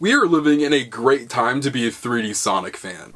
We are living in a great time to be a 3D Sonic fan.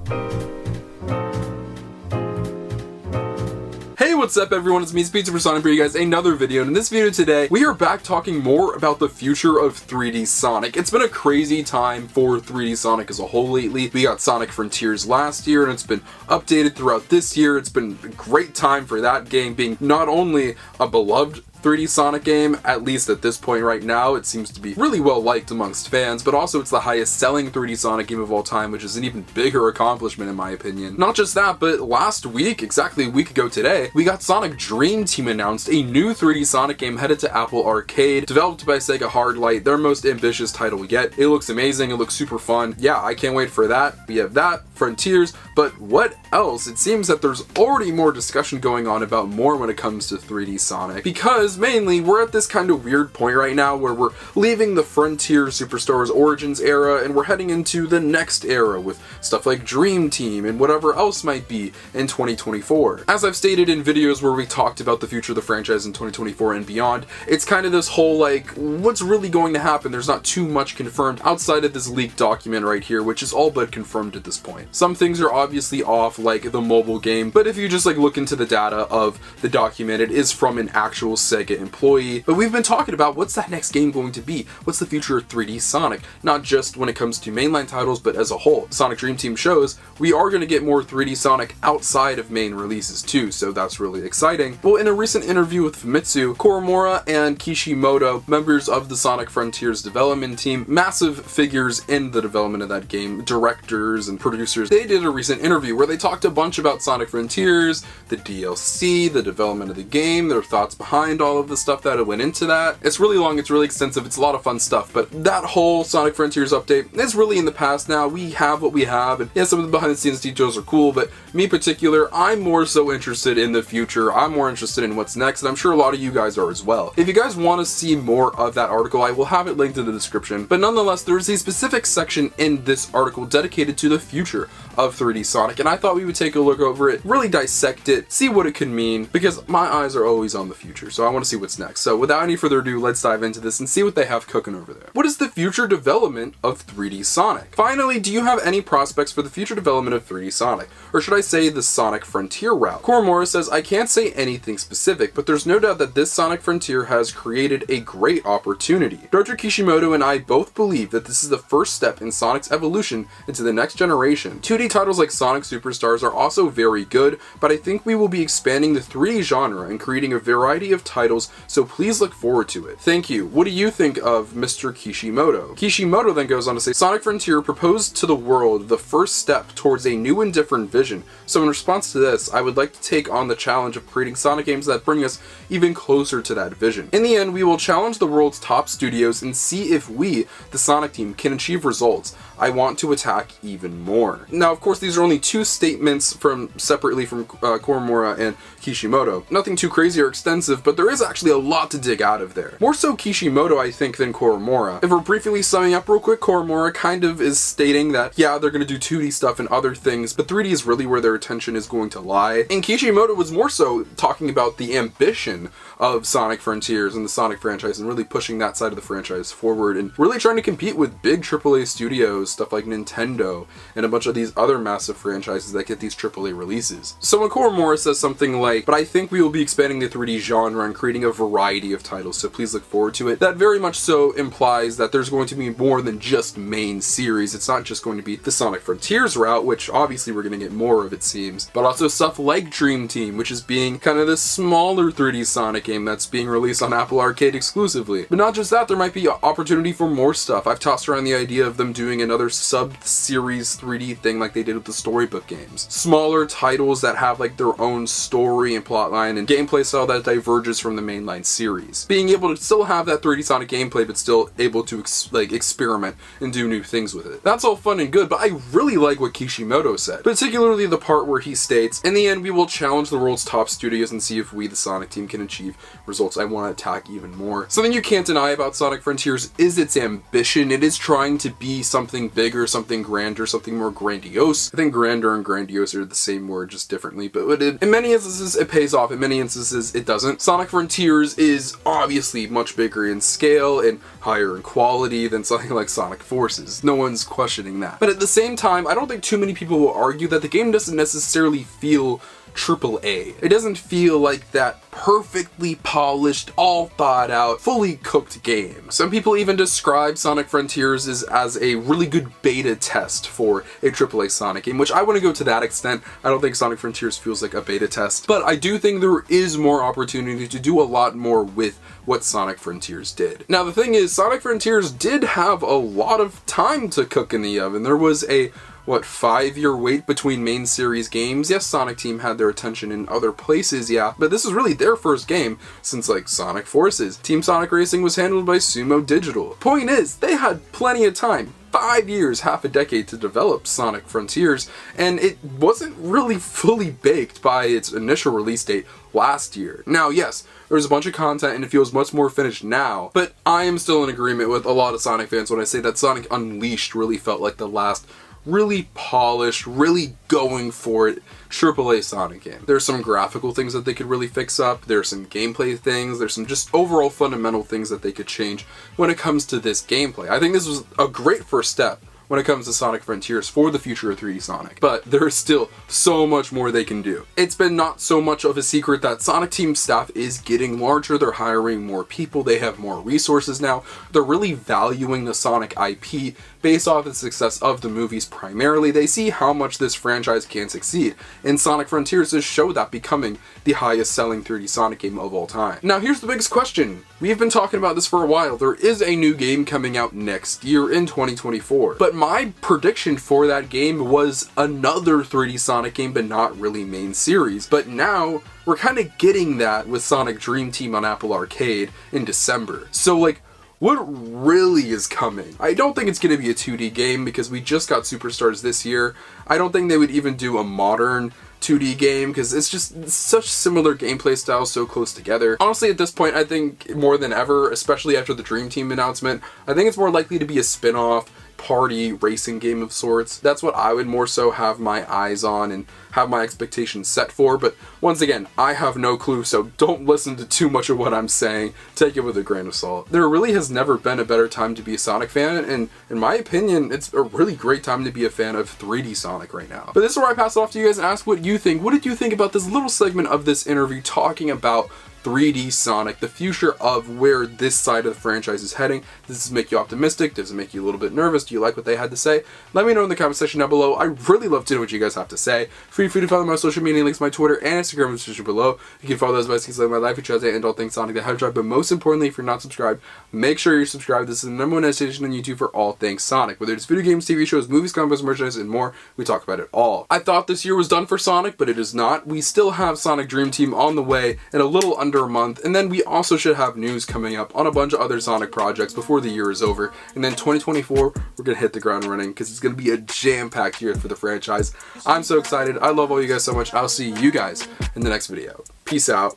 Hey, what's up everyone, it's me, SpeedSuperSonic, bringing you guys another video, and in this video today, we are back talking more about the future of 3D Sonic. It's been a crazy time for 3D Sonic as a whole lately. We got Sonic Frontiers last year, and it's been updated throughout this year. It's been a great time for that game being not only a beloved 3D Sonic game, at least at this point right now. It seems to be really well liked amongst fans, but also it's the highest selling 3D Sonic game of all time, which is an even bigger accomplishment in my opinion. Not just that, but last week, exactly a week ago today, we got Sonic Dream Team announced, a new 3D Sonic game headed to Apple Arcade, developed by Sega Hardlight, their most ambitious title yet. It looks amazing, it looks super fun. Yeah, I can't wait for that. We have that, Frontiers, but what else? It seems that there's already more discussion going on about more when it comes to 3D Sonic, because mainly we're at this kind of weird point right now where we're leaving the Frontier Superstars Origins era and we're heading into the next era with stuff like Dream Team and whatever else might be in 2024. As I've stated in videos where we talked about the future of the franchise in 2024 and beyond, it's kind of this whole like, what's really going to happen? There's not too much confirmed outside of this leaked document right here, which is all but confirmed at this point. Some things are obviously off, like the mobile game, but if you just like look into the data of the document, it is from an actual Sega employee. But we've been talking about what's that next game going to be? What's the future of 3D Sonic? Not just when it comes to mainline titles, but as a whole. Sonic Dream Team shows we are going to get more 3D Sonic outside of main releases too, so that's really exciting. Well, in a recent interview with Famitsu, Koromura and Kishimoto, members of the Sonic Frontiers development team, massive figures in the development of that game, directors and producers, they did a recent interview where they talked a bunch about Sonic Frontiers, the DLC, the development of the game, their thoughts behind all of the stuff that went into that. It's really long, it's really extensive, it's a lot of fun stuff, but that whole Sonic Frontiers update is really in the past now. We have what we have, and yeah, some of the behind the scenes details are cool, but me in particular, I'm more so interested in the future. I'm more interested in what's next, and I'm sure a lot of you guys are as well. If you guys want to see more of that article, I will have it linked in the description, but nonetheless, there's a specific section in this article dedicated to the future of 3D Sonic, and I thought we would take a look over it, really dissect it, see what it could mean, because my eyes are always on the future, so I want to see what's next. So without any further ado, let's dive into this and see what they have cooking over there. What is the future development of 3D Sonic? Finally, do you have any prospects for the future development of 3D Sonic? Or should I say the Sonic Frontier route? Koromura says, I can't say anything specific, but there's no doubt that this Sonic Frontier has created a great opportunity. Director Kishimoto and I both believe that this is the first step in Sonic's evolution into the next generation. 2D titles like Sonic Superstars are also very good, but I think we will be expanding the 3D genre and creating a variety of titles, so please look forward to it. Thank you. What do you think of Mr. Kishimoto? Kishimoto then goes on to say, Sonic Frontier proposed to the world the first step towards a new and different vision. So in response to this, I would like to take on the challenge of creating Sonic games that bring us even closer to that vision. In the end, we will challenge the world's top studios and see if we, the Sonic team, can achieve results. I want to attack even more. Now, of course, these are only two statements separately from Koromura and Kishimoto. Nothing too crazy or extensive, but there is actually a lot to dig out of there. More so Kishimoto, I think, than Koromura. If we're briefly summing up real quick, Koromura kind of is stating that, yeah, they're going to do 2D stuff and other things, but 3D is really where their attention is going to lie. And Kishimoto was more so talking about the ambition of Sonic Frontiers and the Sonic franchise and really pushing that side of the franchise forward and really trying to compete with big AAA studios, stuff like Nintendo and a bunch of these other massive franchises that get these AAA releases. So when Koromura says something like, but I think we will be expanding the 3D genre and creating a variety of titles, so please look forward to it, that very much so implies that there's going to be more than just main series. It's not just going to be the Sonic Frontiers route, which obviously we're going to get more of, it seems, but also stuff like Dream Team, which is being kind of this smaller 3D Sonic game that's being released on Apple Arcade exclusively. But not just that, there might be opportunity for more stuff. I've tossed around the idea of them doing another sub-series 3D thing like they did with the storybook games. Smaller titles that have like their own story and plotline and gameplay style that diverges from the mainline series. Being able to still have that 3D Sonic gameplay but still able to experiment and do new things with it. That's all fun and good, but I really like what Kishimoto said, particularly the part where he states, in the end we will challenge the world's top studios and see if we, the Sonic team, can achieve results. I want to attack even more. Something you can't deny about Sonic Frontiers is its ambition. It is trying to be something bigger, something grander, something more grandiose. grandiose. I think grandeur and grandiose are the same word, just differently, but in many instances it pays off, in many instances it doesn't. Sonic Frontiers is obviously much bigger in scale and higher in quality than something like Sonic Forces. No one's questioning that. But at the same time, I don't think too many people will argue that the game doesn't necessarily feel AAA. It doesn't feel like that perfectly polished, all thought out, fully cooked game. Some people even describe Sonic Frontiers as a really good beta test for a AAA Sonic game, which I wouldn't go to that extent. I don't think Sonic Frontiers feels like a beta test, but I do think there is more opportunity to do a lot more with what Sonic Frontiers did. Now the thing is, Sonic Frontiers did have a lot of time to cook in the oven. There was a 5-year wait between main series games. Yes, Sonic Team had their attention in other places, yeah, but this is really their first game since like Sonic Forces. Team Sonic Racing was handled by Sumo Digital. Point is, they had plenty of time. 5 years, half a decade to develop Sonic Frontiers, and it wasn't really fully baked by its initial release date last year. Now, yes, there's a bunch of content and it feels much more finished now, but I am still in agreement with a lot of Sonic fans when I say that Sonic Unleashed really felt like the last really polished, really going for it AAA Sonic game. There's some graphical things that they could really fix up, there's some gameplay things, there's some just overall fundamental things that they could change when it comes to this gameplay. I think this was a great first step when it comes to Sonic Frontiers for the future of 3D Sonic, but there is still so much more they can do. It's been not so much of a secret that Sonic Team staff is getting larger, they're hiring more people, they have more resources now, they're really valuing the Sonic IP based off the success of the movies primarily. They see how much this franchise can succeed, and Sonic Frontiers has showed that, becoming the highest selling 3D Sonic game of all time. Now here's the biggest question. We've been talking about this for a while. There is a new game coming out next year in 2024, but my prediction for that game was another 3D Sonic game, but not really main series. But now we're kind of getting that with Sonic Dream Team on Apple Arcade in December. So like, what really is coming? I don't think it's going to be a 2D game because we just got Superstars this year. I don't think they would even do a modern 2D game because it's just such similar gameplay styles so close together. Honestly, at this point, I think more than ever, especially after the Dream Team announcement, I think it's more likely to be a spin-off party racing game of sorts. That's what I would more so have my eyes on and have my expectations set for, but once again, I have no clue, so don't listen to too much of what I'm saying. Take it with a grain of salt. There really has never been a better time to be a Sonic fan, and in my opinion, it's a really great time to be a fan of 3D Sonic right now. But this is where I pass it off to you guys and ask what you think. What did you think about this little segment of this interview talking about 3D Sonic, the future of where this side of the franchise is heading? Does this make you optimistic? Does it make you a little bit nervous? Do you like what they had to say? Let me know in the comment section down below. I really love to know what you guys have to say. Feel free to follow my social media links, my Twitter and Instagram in the description below. You can follow those by seeing my life, which has and all things Sonic the Hedgehog. But most importantly, if you're not subscribed, make sure you're subscribed. This is the #1 destination on YouTube for all things Sonic. Whether it's video games, TV shows, movies, comics, merchandise, and more, we talk about it all. I thought this year was done for Sonic, but it is not. We still have Sonic Dream Team on the way in a little under a month, and then we also should have news coming up on a bunch of other Sonic projects before the year is over. And then 2024, we're gonna hit the ground running because it's gonna be a jam-packed year for the franchise. I'm so excited. I love all you guys so much. I'll see you guys in the next video. Peace out.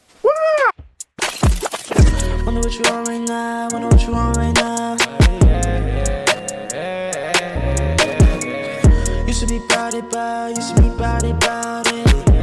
Wonder what you want right now. Wonder what you want right now. Used to be body, used to be body.